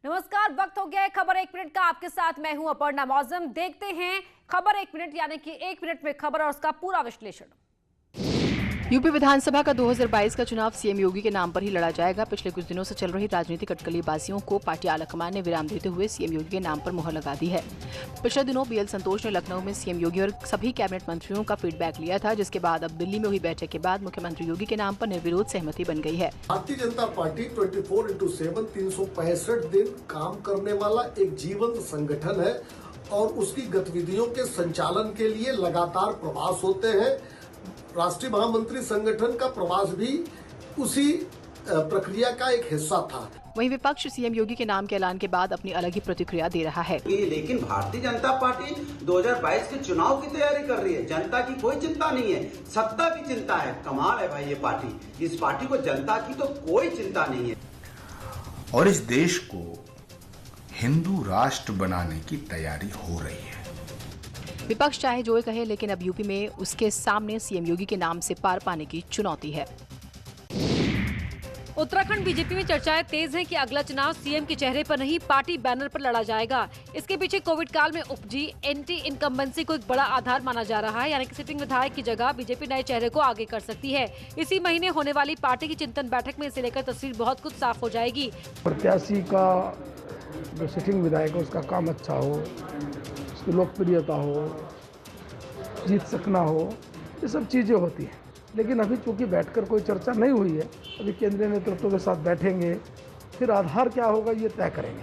नमस्कार, वक्त हो गया है खबर 1 मिनट का। आपके साथ मैं हूं अपर्णा मौजम। देखते हैं खबर 1 मिनट, यानी कि 1 मिनट में खबर और उसका पूरा विश्लेषण। यूपी विधानसभा का 2022 का चुनाव सीएम योगी के नाम पर ही लड़ा जाएगा। पिछले कुछ दिनों से चल रही राजनीतिक अटकलेबाजियों को पार्टी आलाकमान ने विराम देते हुए सीएम योगी के नाम पर मुहर लगा दी है। पिछले दिनों बीएल संतोष ने लखनऊ में सीएम योगी और सभी कैबिनेट मंत्रियों का फीडबैक लिया था, जिसके बाद अब दिल्ली में हुई बैठक के बाद मुख्यमंत्री योगी के नाम पर निर्विरोध सहमति बन गई है। भारतीय जनता पार्टी 24/7 365 दिन काम करने वाला एक जीवंत संगठन है और उसकी गतिविधियों के संचालन के लिए लगातार प्रवास होते हैं। राष्ट्रीय महामंत्री संगठन का प्रवास भी उसी प्रक्रिया का एक हिस्सा था। वहीं विपक्ष सीएम योगी के नाम के ऐलान के बाद अपनी अलग ही प्रतिक्रिया दे रहा है। लेकिन भारतीय जनता पार्टी 2022 के चुनाव की तैयारी कर रही है। जनता की कोई चिंता नहीं है, सत्ता की चिंता है। कमाल है भाई, ये पार्टी, इस पार्टी को जनता की तो कोई चिंता नहीं है और इस देश को हिंदू राष्ट्र बनाने की तैयारी हो रही है। विपक्ष चाहे जो कहे, लेकिन अब यूपी में उसके सामने सीएम योगी के नाम से पार पाने की चुनौती है। उत्तराखंड बीजेपी में चर्चाएं तेज हैं कि अगला चुनाव सीएम के चेहरे पर नहीं, पार्टी बैनर पर लड़ा जाएगा। इसके पीछे कोविड काल में उपजी एंटी इनकम्बेंसी को एक बड़ा आधार माना जा रहा है, यानी कि सिटिंग विधायक की जगह बीजेपी नए चेहरे को आगे कर सकती है। इसी महीने होने वाली पार्टी की चिंतन बैठक में इसे लेकर तस्वीर बहुत कुछ साफ हो जाएगी। प्रत्याशी का जो सिटिंग विधायक है उसका काम अच्छा हो, उसकी लोकप्रियता हो, जीत सकना हो, ये सब चीज़ें होती हैं। लेकिन अभी चूंकि बैठकर कोई चर्चा नहीं हुई है, अभी केंद्रीय नेतृत्व के साथ बैठेंगे, फिर आधार क्या होगा ये तय करेंगे।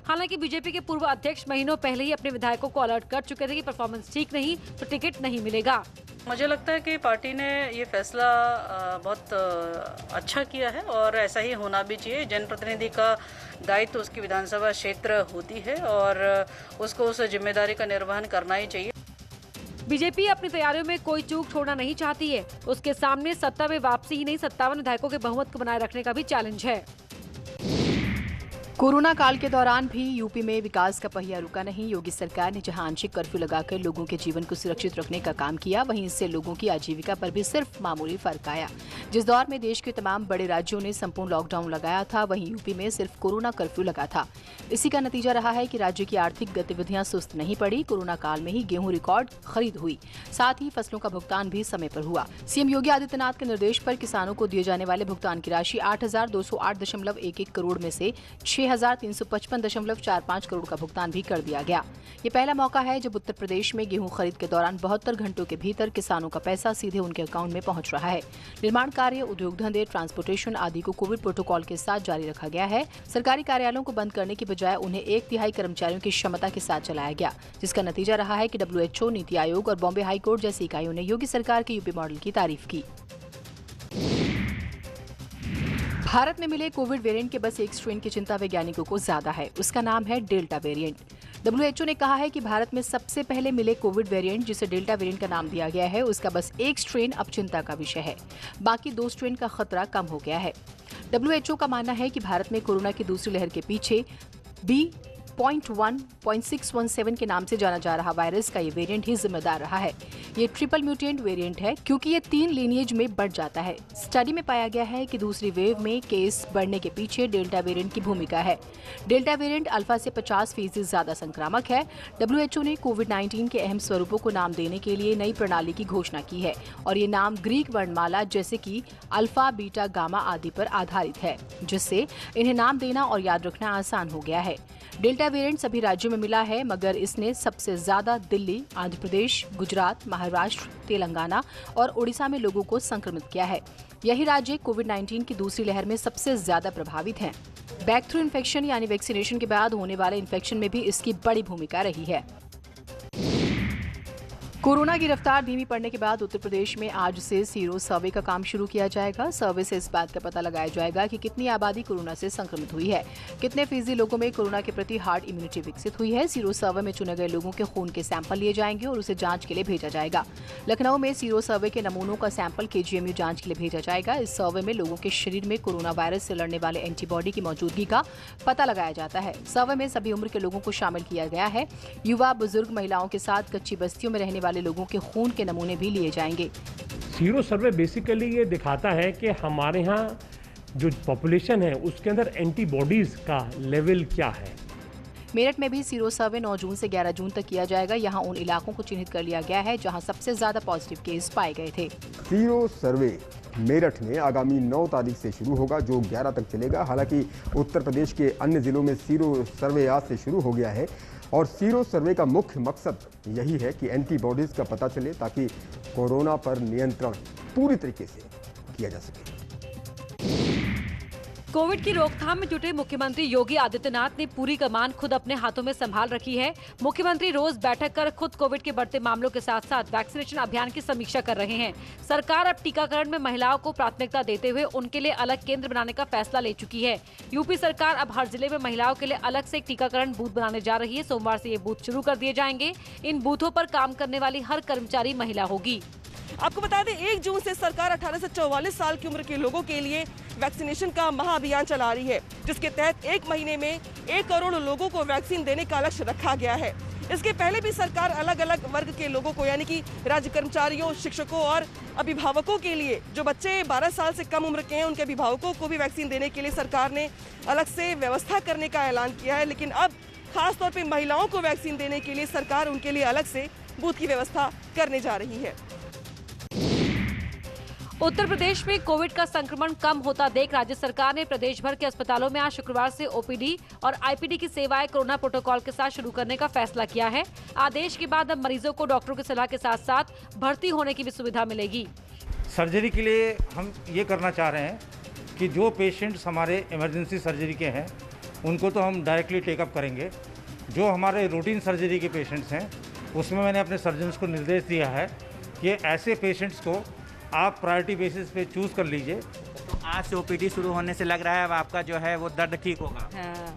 हालांकि बीजेपी के पूर्व अध्यक्ष महीनों पहले ही अपने विधायकों को अलर्ट कर चुके थे कि परफॉर्मेंस ठीक नहीं तो टिकट नहीं मिलेगा। मुझे लगता है कि पार्टी ने ये फैसला बहुत अच्छा किया है और ऐसा ही होना भी चाहिए। जनप्रतिनिधि का दायित्व उसकी विधानसभा क्षेत्र होती है और उसको उस जिम्मेदारी का निर्वहन करना ही चाहिए। बीजेपी अपनी तैयारियों में कोई चूक छोड़ना नहीं चाहती है। उसके सामने सत्ता में वापसी ही नहीं, 57 विधायकों के बहुमत को बनाए रखने का भी चैलेंज है। कोरोना काल के दौरान भी यूपी में विकास का पहिया रुका नहीं। योगी सरकार ने जहां आंशिक कर्फ्यू लगाकर लोगों के जीवन को सुरक्षित रखने का काम किया, वहीं इससे लोगों की आजीविका पर भी सिर्फ मामूली फर्क आया। जिस दौर में देश के तमाम बड़े राज्यों ने संपूर्ण लॉकडाउन लगाया था, वहीं यूपी में सिर्फ कोरोना कर्फ्यू लगा था। इसी का नतीजा रहा है कि राज्य की आर्थिक गतिविधियां सुस्त नहीं पड़ी। कोरोना काल में ही गेहूं रिकॉर्ड खरीद हुई, साथ ही फसलों का भुगतान भी समय पर हुआ। सीएम योगी आदित्यनाथ के निर्देश पर किसानों को दिए जाने वाले भुगतान की राशि 8,208.11 करोड़ में से 6,355.45 करोड़ का भुगतान भी कर दिया गया। ये पहला मौका है जब उत्तर प्रदेश में गेहूं खरीद के दौरान 72 घंटों के भीतर किसानों का पैसा सीधे उनके अकाउंट में पहुंच रहा है। निर्माण कार्य, उद्योग धंधे, ट्रांसपोर्टेशन आदि को कोविड प्रोटोकॉल के साथ जारी रखा गया है। सरकारी कार्यालयों को बंद करने की बजाय उन्हें 1/3 कर्मचारियों की क्षमता के साथ चलाया गया, जिसका नतीजा रहा है कि WHO, नीति आयोग और बॉम्बे हाईकोर्ट जैसी इकाइयों ने योगी सरकार के यूपी मॉडल की तारीफ की। भारत में मिले कोविड वेरिएंट के बस एक स्ट्रेन की चिंता वैज्ञानिकों को ज्यादा है। उसका नाम है डेल्टा वेरिएंट। WHO ने कहा है कि भारत में सबसे पहले मिले कोविड वेरिएंट, जिसे डेल्टा वेरिएंट का नाम दिया गया है, उसका बस एक स्ट्रेन अब चिंता का विषय है। बाकी 2 स्ट्रेन का खतरा कम हो गया है। WHO का मानना है कि भारत में कोरोना की दूसरी लहर के पीछे B.1.617 के नाम से जाना जा रहा वायरस का ये वेरिएंट ही जिम्मेदार रहा है। ये ट्रिपल म्यूटेंट वेरिएंट है क्योंकि ये 3 लीनिएज में बढ़ जाता है। स्टडी में पाया गया है कि दूसरी वेव में केस बढ़ने के पीछे डेल्टा वेरिएंट की भूमिका है। डेल्टा वेरिएंट अल्फा से 50% ज्यादा संक्रामक है। WHO ने कोविड-19 के अहम स्वरूपों को नाम देने के लिए नई प्रणाली की घोषणा की है और ये नाम ग्रीक वर्णमाला जैसे कि अल्फा, बीटा, गामा आदि पर आधारित है, जिससे इन्हें नाम देना और याद रखना आसान हो गया है। डेल्टा वेरिएंट सभी राज्यों में मिला है, मगर इसने सबसे ज्यादा दिल्ली, आंध्र प्रदेश, गुजरात, महाराष्ट्र, तेलंगाना और ओडिशा में लोगों को संक्रमित किया है। यही राज्य कोविड-19 की दूसरी लहर में सबसे ज्यादा प्रभावित हैं। बैक थ्रू इन्फेक्शन यानी वैक्सीनेशन के बाद होने वाले इन्फेक्शन में भी इसकी बड़ी भूमिका रही है। कोरोना की रफ्तार धीमी पड़ने के बाद उत्तर प्रदेश में आज से सीरो सर्वे का काम शुरू किया जाएगा। सर्वे से इस बात का पता लगाया जाएगा कि कितनी आबादी कोरोना से संक्रमित हुई है, कितने फीसदी लोगों में कोरोना के प्रति हार्ड इम्यूनिटी विकसित हुई है। सीरो सर्वे में चुने गए लोगों के खून के सैंपल लिए जाएंगे और उसे जांच के लिए भेजा जाएगा। लखनऊ में सीरो सर्वे के नमूनों का सैंपल KGMU जांच के लिए भेजा जाएगा। इस सर्वे में लोगों के शरीर में कोरोना वायरस से लड़ने वाले एंटीबॉडी की मौजूदगी का पता लगाया जाता है। सर्वे में सभी उम्र के लोगों को शामिल किया गया है। युवा, बुजुर्ग, महिलाओं के साथ कच्ची बस्तियों में रहने वाले लोगों के खून के नमूने भी लिए जाएंगे। सीरो सर्वे बेसिकली ये दिखाता है कि हमारे यहाँ जो पॉपुलेशन है उसके अंदर एंटीबॉडीज का लेवल क्या है। मेरठ में भी सीरो सर्वे 9 जून से 11 जून तक किया जाएगा। यहाँ उन इलाकों को चिन्हित कर लिया गया है जहाँ सबसे ज्यादा पॉजिटिव केस पाए गए थे। सीरो सर्वे मेरठ में आगामी 9 तारीख से शुरू होगा, जो 11 तक चलेगा। हालांकि उत्तर प्रदेश के अन्य जिलों में सीरो सर्वे आज से शुरू हो गया है और सीरो सर्वे का मुख्य मकसद यही है कि एंटीबॉडीज का पता चले ताकि कोरोना पर नियंत्रण पूरी तरीके से किया जा सके। कोविड की रोकथाम में जुटे मुख्यमंत्री योगी आदित्यनाथ ने पूरी कमान खुद अपने हाथों में संभाल रखी है। मुख्यमंत्री रोज बैठक कर खुद कोविड के बढ़ते मामलों के साथ साथ वैक्सीनेशन अभियान की समीक्षा कर रहे हैं। सरकार अब टीकाकरण में महिलाओं को प्राथमिकता देते हुए उनके लिए अलग केंद्र बनाने का फैसला ले चुकी है। यूपी सरकार अब हर जिले में महिलाओं के लिए अलग से एक टीकाकरण बूथ बनाने जा रही है। सोमवार से ये बूथ शुरू कर दिए जाएंगे। इन बूथों पर काम करने वाली हर कर्मचारी महिला होगी। आपको बता दें 1 जून से सरकार 18 से 44 साल की उम्र के लोगों के लिए वैक्सीनेशन का महाअभियान चला रही है, जिसके तहत 1 महीने में 1 करोड़ लोगों को वैक्सीन देने का लक्ष्य रखा गया है। इसके पहले भी सरकार अलग अलग वर्ग के लोगों को यानी कि राज्य कर्मचारियों, शिक्षकों और अभिभावकों के लिए जो बच्चे 12 साल से कम उम्र के हैं उनके अभिभावकों को भी वैक्सीन देने के लिए सरकार ने अलग से व्यवस्था करने का ऐलान किया है। लेकिन अब खास तौर पर महिलाओं को वैक्सीन देने के लिए सरकार उनके लिए अलग से बूथ की व्यवस्था करने जा रही है। उत्तर प्रदेश में कोविड का संक्रमण कम होता देख राज्य सरकार ने प्रदेश भर के अस्पतालों में आज शुक्रवार से ओपीडी और आईपीडी की सेवाएं कोरोना प्रोटोकॉल के साथ शुरू करने का फैसला किया है। आदेश के बाद अब मरीजों को डॉक्टरों की सलाह के साथ साथ भर्ती होने की भी सुविधा मिलेगी। सर्जरी के लिए हम ये करना चाह रहे हैं कि जो पेशेंट्स हमारे इमरजेंसी सर्जरी के हैं उनको तो हम डायरेक्टली टेकअप करेंगे। जो हमारे रूटीन सर्जरी के पेशेंट्स हैं उसमें मैंने अपने सर्जन्स को निर्देश दिया है कि ऐसे पेशेंट्स को आप प्रायोरिटी बेसिस पे चूज़ कर लीजिए। तो आज से ओपीडी शुरू होने से लग रहा है अब आपका जो है वो दर्द ठीक होगा। हाँ।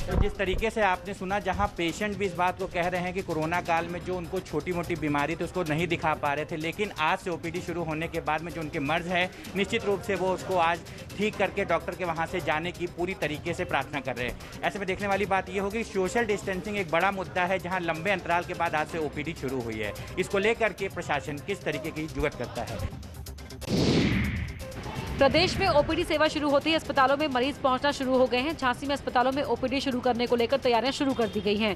तो जिस तरीके से आपने सुना, जहां पेशेंट भी इस बात को कह रहे हैं कि कोरोना काल में जो उनको छोटी मोटी बीमारी थी उसको नहीं दिखा पा रहे थे, लेकिन आज से ओपीडी शुरू होने के बाद में जो उनके मर्ज है निश्चित रूप से वो उसको आज ठीक करके डॉक्टर के वहां से जाने की पूरी तरीके से प्रार्थना कर रहे हैं। ऐसे में देखने वाली बात ये होगी, सोशल डिस्टेंसिंग एक बड़ा मुद्दा है जहाँ लंबे अंतराल के बाद आज से ओपीडी शुरू हुई है। इसको लेकर के प्रशासन किस तरीके की जुगत करता है। प्रदेश में ओपीडी सेवा शुरू होते ही अस्पतालों में मरीज पहुंचना शुरू हो गए हैं। झांसी में अस्पतालों में ओपीडी शुरू करने को लेकर तैयारियां शुरू कर दी गई हैं।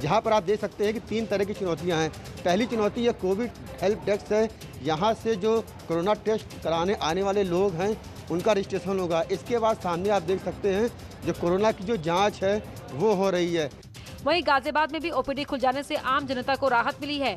जहां पर आप देख सकते हैं कि 3 तरह की चुनौतियां हैं। पहली चुनौती है कोविड हेल्प डेस्क है। यहां से जो कोरोना टेस्ट कराने आने वाले लोग हैं उनका रजिस्ट्रेशन होगा। इसके बाद सामने आप देख सकते हैं जो कोरोना की जो जाँच है वो हो रही है। वहीं गाजियाबाद में भी ओपीडी खुल जाने से आम जनता को राहत मिली है।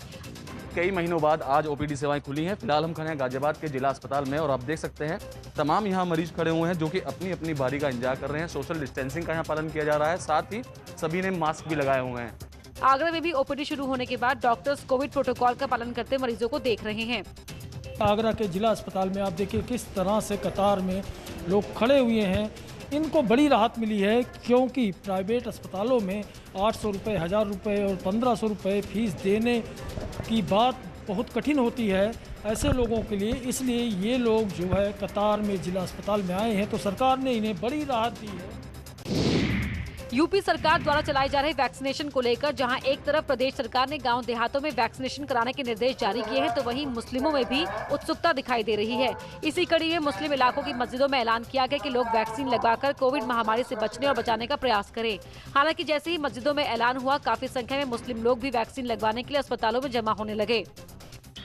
कई महीनों बाद आज ओपीडी सेवाएं खुली हैं। फिलहाल हम खड़े हैं गाजियाबाद के जिला अस्पताल में और आप देख सकते हैं तमाम यहाँ मरीज खड़े हुए हैं जो कि अपनी अपनी बारी का इंतजार कर रहे हैं। सोशल डिस्टेंसिंग का यहाँ पालन किया जा रहा है, साथ ही सभी ने मास्क भी लगाए हुए हैं। आगरा में भी ओपीडी शुरू होने के बाद डॉक्टर्स कोविड प्रोटोकॉल का पालन करते मरीजों को देख रहे हैं। आगरा के जिला अस्पताल में आप देखिए किस तरह से कतार में लोग खड़े हुए हैं। इनको बड़ी राहत मिली है क्योंकि प्राइवेट अस्पतालों में 800 रुपये, 1000 रुपये और 1500 रुपये फीस देने की बात बहुत कठिन होती है ऐसे लोगों के लिए। इसलिए ये लोग जो है कतार में जिला अस्पताल में आए हैं तो सरकार ने इन्हें बड़ी राहत दी है। यूपी सरकार द्वारा चलाए जा रहे वैक्सीनेशन को लेकर जहां एक तरफ प्रदेश सरकार ने गांव देहातों में वैक्सीनेशन कराने के निर्देश जारी किए हैं तो वहीं मुस्लिमों में भी उत्सुकता दिखाई दे रही है। इसी कड़ी में मुस्लिम इलाकों की मस्जिदों में ऐलान किया गया कि लोग वैक्सीन लगवाकर कोविड महामारी से बचने और बचाने का प्रयास करें। हालांकि जैसे ही मस्जिदों में ऐलान हुआ, काफी संख्या में मुस्लिम लोग भी वैक्सीन लगवाने के लिए अस्पतालों में जमा होने लगे।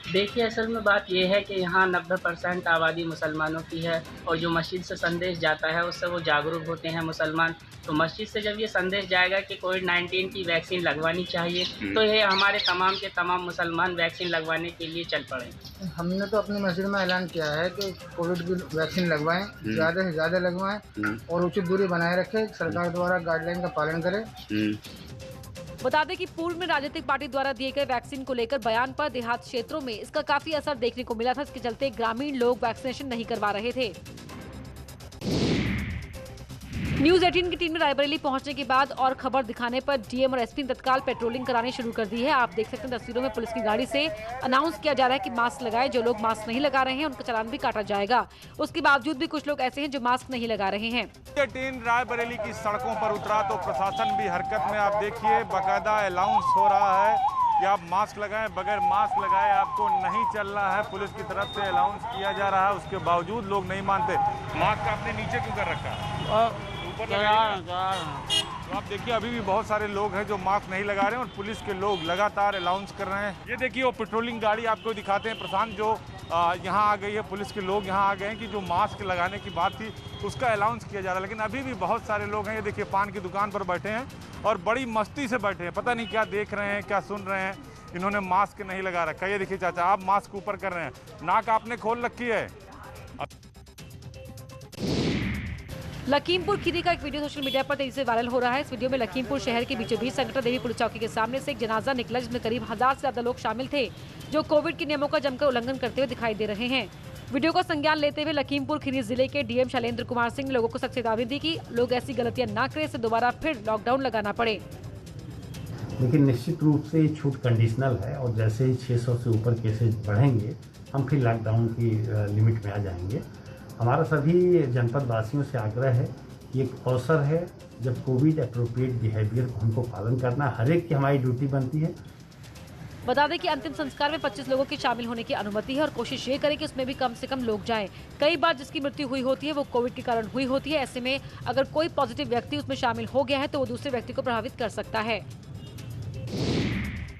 देखिए, असल में बात यह है कि यहाँ 90% आबादी मुसलमानों की है और जो मस्जिद से संदेश जाता है उससे वो जागरूक होते हैं मुसलमान। तो मस्जिद से जब ये संदेश जाएगा कि कोविड-19 की वैक्सीन लगवानी चाहिए तो ये हमारे तमाम के तमाम मुसलमान वैक्सीन लगवाने के लिए चल पड़े। हमने तो अपनी मस्जिद में ऐलान किया है कि कोविड की वैक्सीन लगवाएं, ज़्यादा से ज़्यादा लगवाएं और उचित दूरी बनाए रखें, सरकार द्वारा गाइडलाइन का पालन करें। बता दें कि पूर्व में राजनीतिक पार्टी द्वारा दिए गए वैक्सीन को लेकर बयान पर देहात क्षेत्रों में इसका काफी असर देखने को मिला था। इसके चलते ग्रामीण लोग वैक्सीनेशन नहीं करवा रहे थे। न्यूज 18 की टीम ने रायबरेली पहुंचने के बाद और खबर दिखाने पर डीएम और एसपी ने तत्काल पेट्रोलिंग करानी शुरू कर दी है। आप देख सकते हैं तस्वीरों में पुलिस की गाड़ी से अनाउंस किया जा रहा है कि मास्क लगाएं। जो लोग मास्क नहीं लगा रहे हैं उनका चालान भी काटा जाएगा। उसके बावजूद भी कुछ लोग ऐसे हैं जो मास्क नहीं लगा रहे हैं। 18 रायबरेली की सड़कों पर उतरा तो प्रशासन भी हरकत में। आप देखिए बाकायदा अनाउंस हो रहा है कि आप मास्क लगाएं, बगैर मास्क लगाए आपको नहीं चलना है। पुलिस की तरफ से अनाउंस किया जा रहा है, उसके बावजूद लोग नहीं मानते। मास्क आपने नीचे क्यों कर रखा है? ऊपर तो आप देखिए अभी भी बहुत सारे लोग हैं जो मास्क नहीं लगा रहे हैं और पुलिस के लोग लगातार अनाउंस कर रहे हैं। ये देखिए वो पेट्रोलिंग गाड़ी आपको दिखाते हैं प्रशांत, जो यहाँ आ गई है। पुलिस के लोग यहाँ आ गए हैं कि जो मास्क लगाने की बात थी उसका अनाउंस किया जा रहा है, लेकिन अभी भी बहुत सारे लोग हैं। ये देखिए पान की दुकान पर बैठे हैं और बड़ी मस्ती से बैठे हैं, पता नहीं क्या देख रहे हैं, क्या सुन रहे हैं। इन्होंने मास्क नहीं लगा रखा। ये देखिए चाचा, आप मास्क ऊपर कर रहे हैं, नाक आपने खोल रखी है। लखीमपुर खीरी का एक वीडियो सोशल मीडिया पर तेजी से वायरल हो रहा है। इस वीडियो में लखीमपुर शहर के बीचों बीच संकटा देवी पुलिस चौकी के सामने से एक जनाजा निकला, जिसमें करीब 1000 से ज्यादा लोग शामिल थे, जो कोविड के नियमों का जमकर उल्लंघन करते हुए दिखाई दे रहे हैं। वीडियो का संज्ञान लेते हुए लखीमपुर खीरी जिले के डीएम शैलेंद्र कुमार सिंह ने लोगों को सख्त चेतावनी दी कि लोग ऐसी गलतियां न करें, इससे दोबारा फिर लॉकडाउन लगाना पड़े। लेकिन निश्चित रूप से छूट कंडीशनल है और जैसे ही 600 से ऊपर केसेज बढ़ेंगे हम फिर लॉकडाउन की लिमिट में आ जाएंगे। हमारा सभी जनपद वासियों से आग्रह है, ये एक अवसर है जब कोविड एप्रोप्रिएट बिहेवियर को हमको पालन करना, हर एक की हमारी ड्यूटी बनती है। बता दें कि अंतिम संस्कार में 25 लोगों की शामिल होने की अनुमति है और कोशिश ये करें कि उसमें भी कम से कम लोग जाएं। कई बार जिसकी मृत्यु हुई होती है वो कोविड के कारण हुई होती है। ऐसे में अगर कोई पॉजिटिव व्यक्ति उसमें शामिल हो गया है तो वो दूसरे व्यक्ति को प्रभावित कर सकता है।